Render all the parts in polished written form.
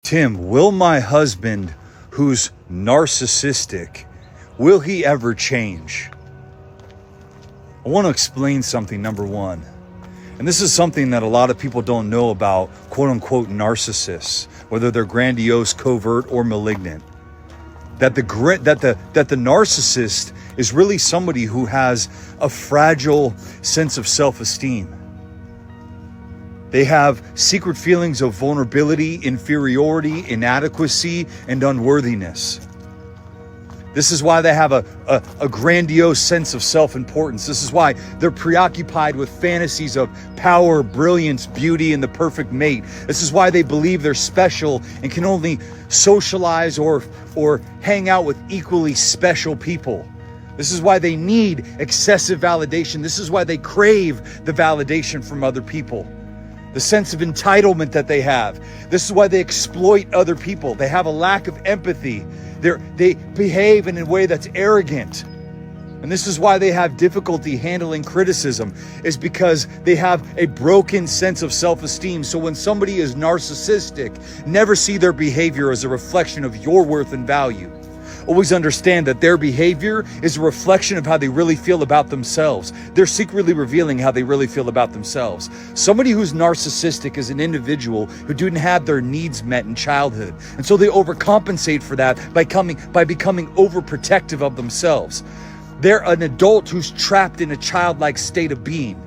Tim, will my husband, who's narcissistic, will he ever change? I want to explain something, number one. And this is something that a lot of people don't know about quote unquote narcissists, whether they're grandiose, covert, or malignant. That the narcissist is really somebody who has a fragile sense of self-esteem. They have secret feelings of vulnerability, inferiority, inadequacy, and unworthiness. This is why they have a grandiose sense of self-importance. This is why they're preoccupied with fantasies of power, brilliance, beauty, and the perfect mate. This is why they believe they're special and can only socialize or hang out with equally special people. This is why they need excessive validation. This is why they crave the validation from other people. The sense of entitlement that they have. This is why they exploit other people. They have a lack of empathy. They behave in a way that's arrogant. And this is why they have difficulty handling criticism, is because they have a broken sense of self-esteem. So when somebody is narcissistic, never see their behavior as a reflection of your worth and value. Always understand that their behavior is a reflection of how they really feel about themselves. They're secretly revealing how they really feel about themselves. Somebody who's narcissistic is an individual who didn't have their needs met in childhood. And so they overcompensate for that by becoming overprotective of themselves. They're an adult who's trapped in a childlike state of being.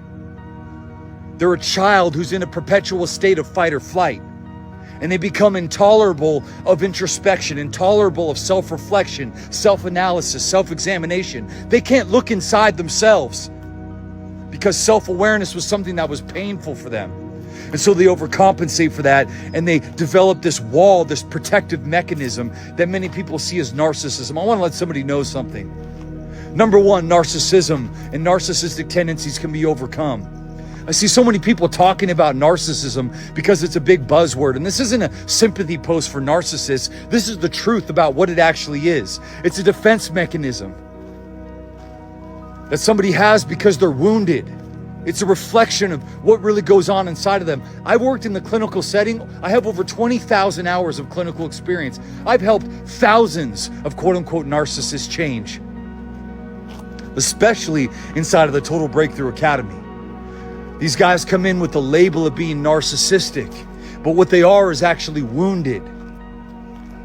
They're a child who's in a perpetual state of fight or flight. And they become intolerable of introspection, intolerable of self-reflection, self-analysis, self-examination. They can't look inside themselves because self-awareness was something that was painful for them. And so they overcompensate for that, and they develop this wall, this protective mechanism that many people see as narcissism. I want to let somebody know something. Number one, narcissism and narcissistic tendencies can be overcome. I see so many people talking about narcissism because it's a big buzzword. And this isn't a sympathy post for narcissists. This is the truth about what it actually is. It's a defense mechanism that somebody has because they're wounded. It's a reflection of what really goes on inside of them. I've worked in the clinical setting. I have over 20,000 hours of clinical experience. I've helped thousands of quote unquote narcissists change, especially inside of the Total Breakthrough Academy. These guys come in with the label of being narcissistic, but what they are is actually wounded.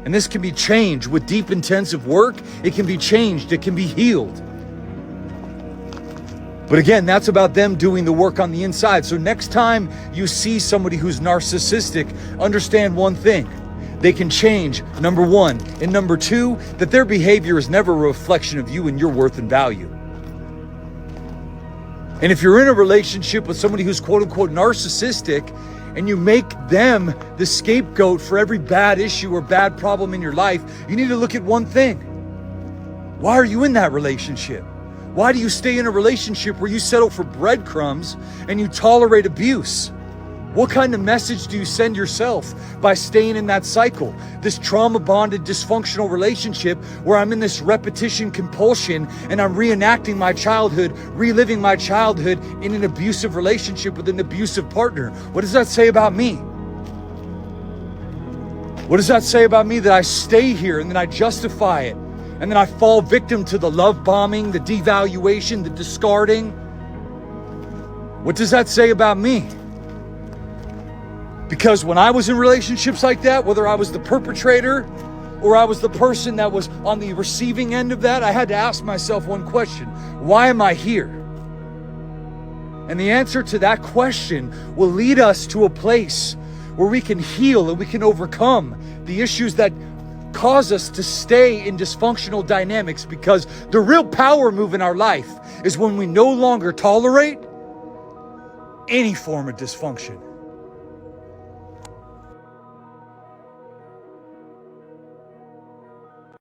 And this can be changed with deep, intensive work. It can be changed. It can be healed. But again, that's about them doing the work on the inside. So next time you see somebody who's narcissistic, understand one thing. They can change, number one. And number two, that their behavior is never a reflection of you and your worth and value. And if you're in a relationship with somebody who's quote unquote narcissistic and you make them the scapegoat for every bad issue or bad problem in your life, you need to look at one thing. Why are you in that relationship? Why do you stay in a relationship where you settle for breadcrumbs and you tolerate abuse? What kind of message do you send yourself by staying in that cycle? This trauma-bonded, dysfunctional relationship where I'm in this repetition compulsion and I'm reenacting my childhood, reliving my childhood in an abusive relationship with an abusive partner. What does that say about me? What does that say about me that I stay here and then I justify it? And then I fall victim to the love bombing, the devaluation, the discarding? What does that say about me? Because when I was in relationships like that, whether I was the perpetrator or I was the person that was on the receiving end of that, I had to ask myself one question: why am I here? And the answer to that question will lead us to a place where we can heal and we can overcome the issues that cause us to stay in dysfunctional dynamics, because the real power move in our life is when we no longer tolerate any form of dysfunction.